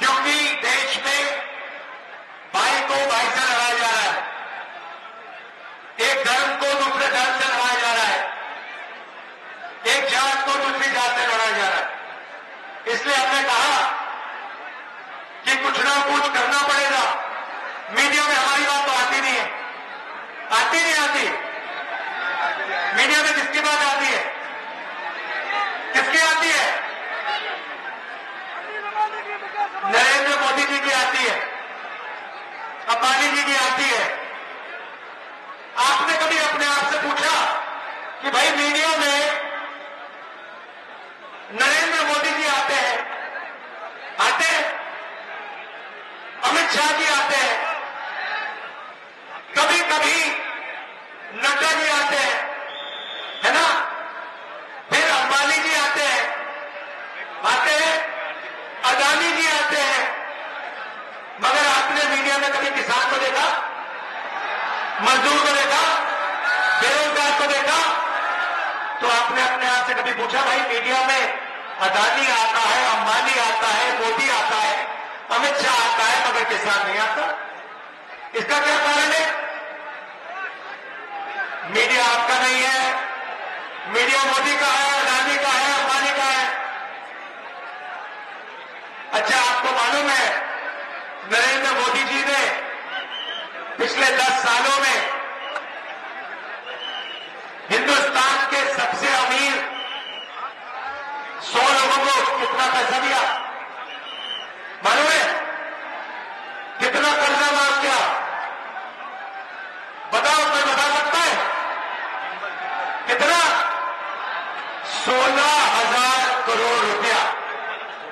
क्योंकि देश में भाई को भाई से लड़ाया जा रहा है, एक धर्म को दूसरे धर्म से लड़ाया जा रहा है, एक जात को दूसरी जात से लड़ाया जा रहा है। इसलिए हमने कहा कि कुछ ना कुछ करना पड़ेगा। मीडिया में हमारी बात तो आती नहीं है, आती नहीं आती। मीडिया में किसकी बात आती है, किसकी आती है? नरेंद्र मोदी जी की आती है, अंबानी जी की आती है। आपने कभी अपने आप से पूछा कि भाई मीडिया में नरेंद्र मोदी जी आते हैं, आते हैं, अमित शाह जी आते हैं, कभी कभी नड्डा जी आते हैं, है ना, फिर अंबानी जी आते हैं, अदानी जी आते हैं, मगर आपने मीडिया में कभी किसान को देखा, मजदूर को देखा, बेरोजगार को देखा? तो आपने अपने आप से कभी पूछा भाई मीडिया में अदानी आता है, अंबानी आता है, मोदी आता है, अमित शाह आता है, मगर किसान नहीं आता? इसका क्या कारण है? मीडिया आपका नहीं है, मीडिया मोदी का है, अदानी का है, अंबानी का है। अच्छा, आपको मालूम है नरेंद्र मोदी जी ने पिछले 10 सालों में हिंदुस्तान के सबसे अमीर 100 लोगों को कितना पैसा दिया मालूम है? कितना कर्जा माफ किया? बताओ, कोई बता सकता है कितना? 16,000 करोड़ रुपया।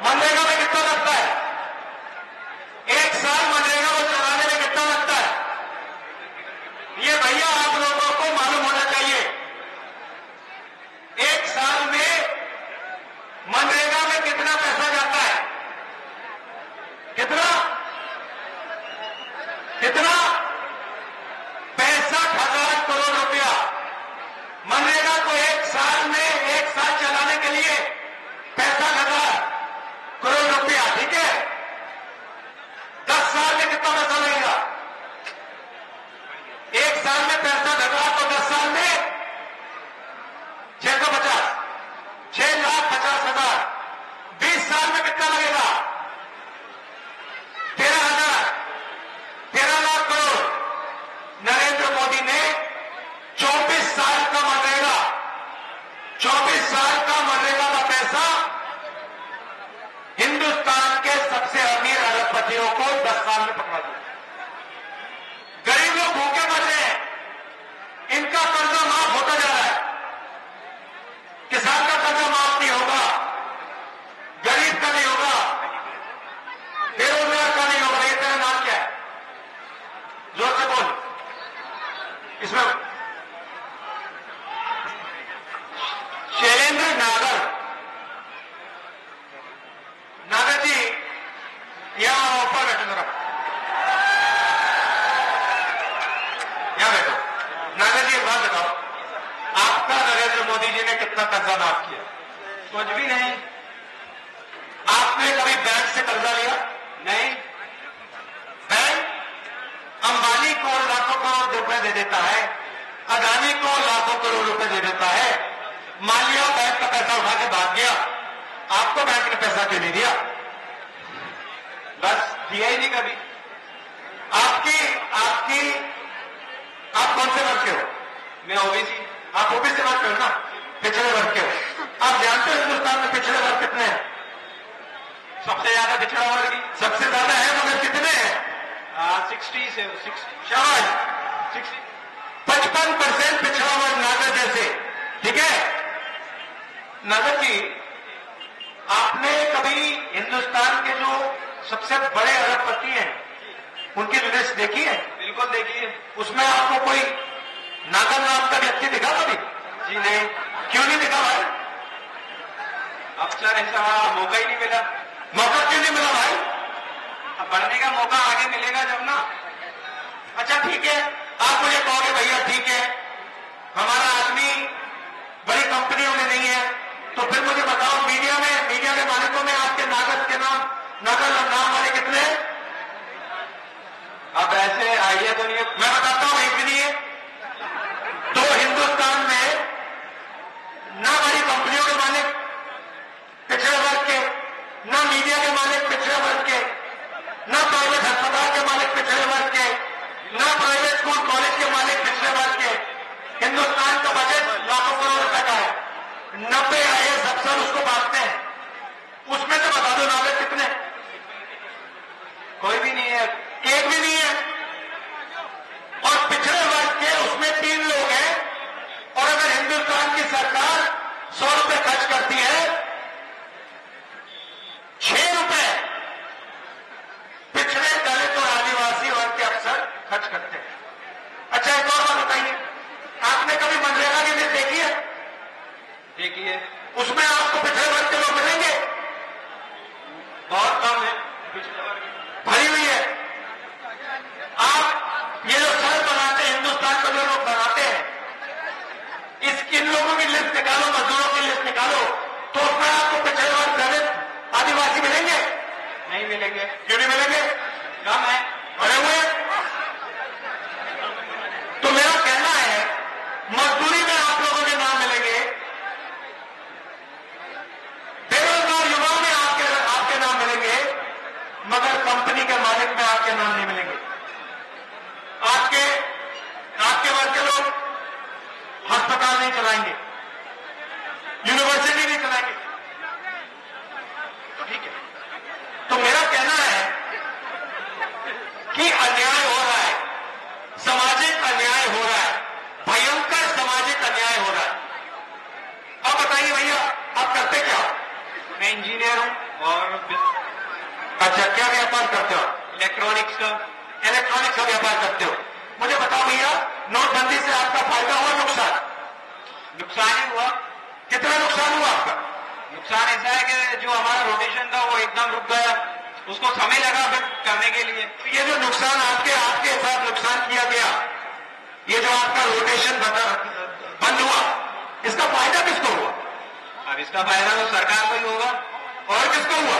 मनरेगा में कितना लगता है? एक साल मनरेगा को चलाने में कितना लगता है? ये भैया आप लोगों को मालूम होना चाहिए। एक साल में मनरेगा में कितना पैसा जाता है? कितना कितना? 65,000 करोड़ रुपया। मनरेगा को एक साल में, एक साल चलाने के लिए 65,000 करोड़ रुपया, ठीक है? 10 साल में कितना पैसा लगेगा? एक साल में 65,000 तो 10 साल में 650, 6,50,000। 20 साल में कितना लगेगा? 13,000, 13 लाख करोड़। नरेंद्र मोदी ने 24 साल का मनरेगा, 24 साल का मनरेगा का पैसा हिंदुस्तान के सबसे अमीर अरबपतियों को 10 साल में पकड़ा दिया। गरीब लोग भूखे मर रहे हैं, इनका कर्जा माफ होता जा रहा है। किसान का कर्जा माफ नहीं होगा, गरीब का नहीं होगा, बेरोजगार का नहीं होगा। ये तेरा नाम क्या है? जोर से बोल। इसमें शैलेंद्र नागर। नागर जी यहां ऊपर बैठो जरा, यहां बैठो। नागर जी एक बात बताओ, आपका नरेंद्र मोदी जी ने कितना कर्जा माफ किया? कुछ भी नहीं। आपने कभी बैंक से कर्जा लिया? नहीं। बैंक अंबानी को लाखों करोड़ रुपए दे देता है, अदानी को लाखों करोड़ रुपए दे देता है। मालिया बैंक का पैसा उठा के भाग गया, आपको बैंक ने पैसा क्यों नहीं दिया? बस दिया ही नहीं कभी। आप कौन से वर्ग के हो? मैं ओबीसी। आप ओबीसी वर्ग के हो ना, पिछड़े वर्ग के हो। आप जानते हो हिंदुस्तान में पिछड़े वर्ग कितने हैं? सबसे ज्यादा पिछड़ा वर्ग ही। सबसे ज्यादा है, मगर कितने हैं? 60 से 60। शाबाश, 60। 55% पिछड़ा वर्ग नागर जैसे, ठीक है? नागर जी, आपने कभी हिंदुस्तान के जो सबसे बड़े अरबपति हैं उनकी लिस्ट देखी है? बिल्कुल देखिए। उसमें आपको कोई नागर नाम का व्यक्ति दिखा कभी? जी नहीं। क्यों नहीं दिखा भाई? अब सर ऐसा मौका ही नहीं मिला। मौका क्यों नहीं मिला भाई? अब बढ़ने का मौका आगे मिलेगा जब ना। अच्छा ठीक है, आप मुझे कहोगे भैया ठीक है, हमारा आदमी बड़ी कंपनियों में नहीं है, तो फिर मुझे बताओ मीडिया के मालिकों में आपके नागर के नाम नकल और नाम वाले कितने? अब ऐसे आइडिया तो नहीं है। मैं बताता हूं, एक भी नहीं है। तो हिंदुस्तान में ना बड़ी कंपनियों के मालिक पिछड़े वर्ग के, ना मीडिया के मालिक पिछड़े वर्ग के, ना प्राइवेट अस्पताल के मालिक पिछड़े वर्ग के, ना प्राइवेट स्कूल कॉलेज के मालिक पिछड़े वर्ग के। हिंदुस्तान का बजट लाखों करोड़ रुपए का है, 90 IAS अफसर उसको बांटते हैं। उसमें से बता दो नागरिक कितने? कोई भी नहीं है, एक भी नहीं है। और पिछड़े वर्ग के उसमें 3 लोग हैं। और अगर हिंदुस्तान की सरकार 100 रुपए खर्च करती है, 6 रुपए पिछड़े दलित और आदिवासी वर्ग के अफसर खर्च करते हैं। अच्छा, एक और बात बताइए, आपने कभी मनरेगा की लिस्ट देखी है? देखिए उसमें आपको पिछड़े वर्ग के लोग मिलेंगे? बहुत कम है पिछले वर्ग की। भरी हुई है। आप ये जो सड़क बनाते हैं, हिंदुस्तान को जो लोग बनाते हैं, इन लोगों की लिस्ट निकालो, मजदूरों की लिस्ट निकालो, तो उसमें आपको पिछड़े वर्ग दलित आदिवासी मिलेंगे? नहीं मिलेंगे। क्यों नहीं मिलेंगे? कम है। भरे हुए हैं। तो मेरा कहना है, मजदूरी में आप लोगों के नाम मिलेंगे, बेरोजगार युवाओं में आपके नाम मिलेंगे, मगर कंपनी के मालिक में आपके नाम नहीं मिलेंगे। आपके वर्ग के लोग अस्पताल नहीं चलाएंगे, यूनिवर्सिटी नहीं चलाएंगे। तो ठीक है। तो मेरा कहना है कि अन्याय हो रहा है, सामाजिक अन्याय हो रहा है, भयंकर सामाजिक अन्याय हो रहा है। अब बताइए भैया, आप करते क्या? मैं इंजीनियर हूँ और अच्छा, क्या व्यापार करते हो? इलेक्ट्रॉनिक्स का। इलेक्ट्रॉनिक्स का व्यापार करते हो। मुझे बताओ भैया, नोटबंदी से आपका फायदा हुआ नुकसान? नुकसान ही हुआ। कितना नुकसान हुआ आपका? नुकसान ऐसा है कि जो हमारा रोटेशन था वो एकदम रुक गया, उसको समय लगा फिर करने के लिए। ये जो नुकसान आपके साथ नुकसान किया गया, ये जो आपका रोटेशन बंद हुआ, इसका फायदा किसको हुआ? अब इसका फायदा तो सरकार को ही होगा। और किसको हुआ?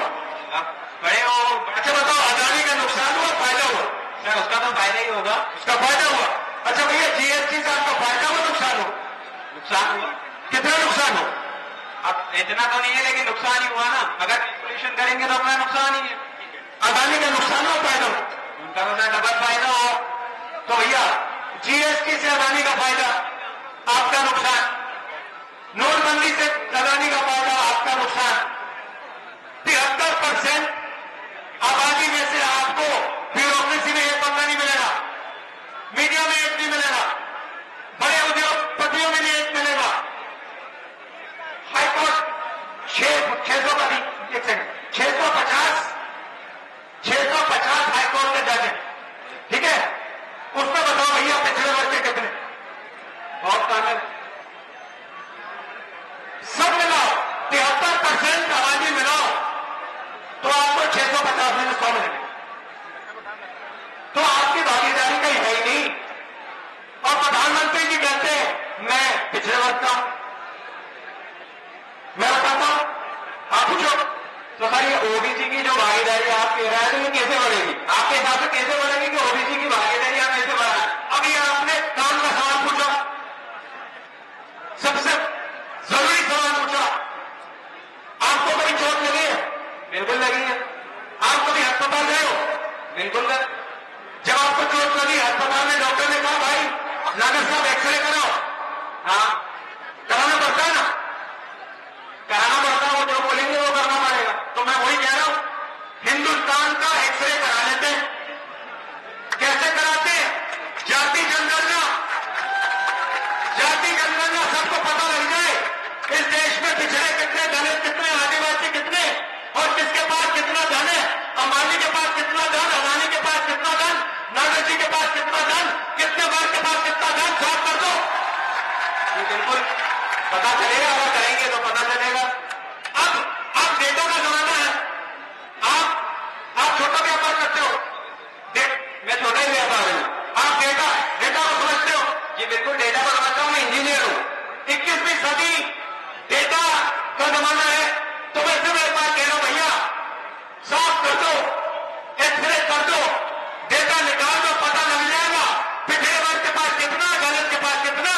अब बड़े हो। अच्छा बताओ, अदानी का नुकसान हुआ, फायदा हुआ? सर उसका तो फायदा ही होगा। उसका फायदा हुआ। अच्छा भैया, GST से आपका फायदा हुआ, नुकसान हुआ? नुकसान हुआ। कितना नुकसान हुआ? अब इतना तो नहीं है लेकिन नुकसान ही हुआ ना। अगर कैलकुलेशन करेंगे तो अपना नुकसान ही है। अदानी का नुकसान हुआ, फायदा हुआ? उनका तो डबल फायदा हो। तो भैया, GST से अदानी का फायदा, आपका नुकसान। नोटबंदी से अदानी का फायदा, आपका नुकसान। 73% आबादी में से आपको ब्यूरोक्रेसी में एक बंदा नहीं मिलेगा, मीडिया में एक नहीं मिलेगा, बड़े उद्योगपतियों में भी एक मिलेगा। हाईकोर्ट 600 का भी, एक सेकंड, 650 हाईकोर्ट के जज हैं, ठीक है? उसमें बताओ भैया, पिछड़े वर्ग के कितने? बहुत कम है। सब मिलाओ, 73% आबादी मिलाओ, तो आपको 650 में 100 मिलेंगे। तो आपकी भागीदारी कहीं है ही नहीं। और प्रधानमंत्री जी कहते हैं मैं पिछड़े वर्ग का हूं। मैं बताता हूं, आप पूछो। तो सर ये ओबीसी की जो भागीदारी आप कह रहे हैं तो ये कैसे बढ़ेगी? आपके हिसाब से कैसे बढ़ेगी कि ओबीसी की भागीदारी आप कैसे बढ़ाएं? अब ये आपने काम का सवाल पूछा, सबसे जरूरी सवाल पूछा। आपको कभी चोट लगी है? बिल्कुल लगी है। आप कभी अस्पताल गए हो? बिल्कुल लग। जब आपको चोट लगी, अस्पताल में डॉक्टर ने कहा भाई नागर साहब एक्सरे कराओ, हाँ कराना पड़ता है ना? कराना पड़ता है, वो जो बोलेंगे वो करना पड़ेगा। तो मैं वही कह रहा हूं, हिंदुस्तान का एक्सरे करा लेते हैं। कैसे कराते हैं? जाति जनगणना सबको पता लग जाए, इस देश में पिछड़े कितने, दलित कितने, आदिवासी कितने, और किसके पास कितना धन है। अंबानी के पास कितना धन, अदानी के पास कितना धन, नागर जी के पास कितना धन, कितने वर्ग के पास कितना धन, साफ कर दो। ये बिल्कुल पता चलेगा, अगर करेंगे तो पता चलेगा। अब डेटा का जमाना है। आप छोटा व्यापार करते हो, दो, एक्सरे कर दो, डेटा निकाल दो, पता लग जाएगा पिछड़े वर्ग के पास कितना, दलित के पास कितना,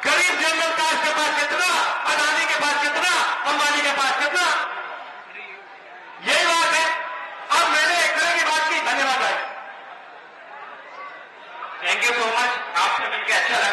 गरीब जनरल कास्ट के पास कितना, अदानी के पास कितना, अंबानी के पास कितना। यही बात है। अब मैंने एक तरह की बात की। धन्यवाद भाई। थैंक यू सो मच, आपसे मिलकर अच्छा लगा।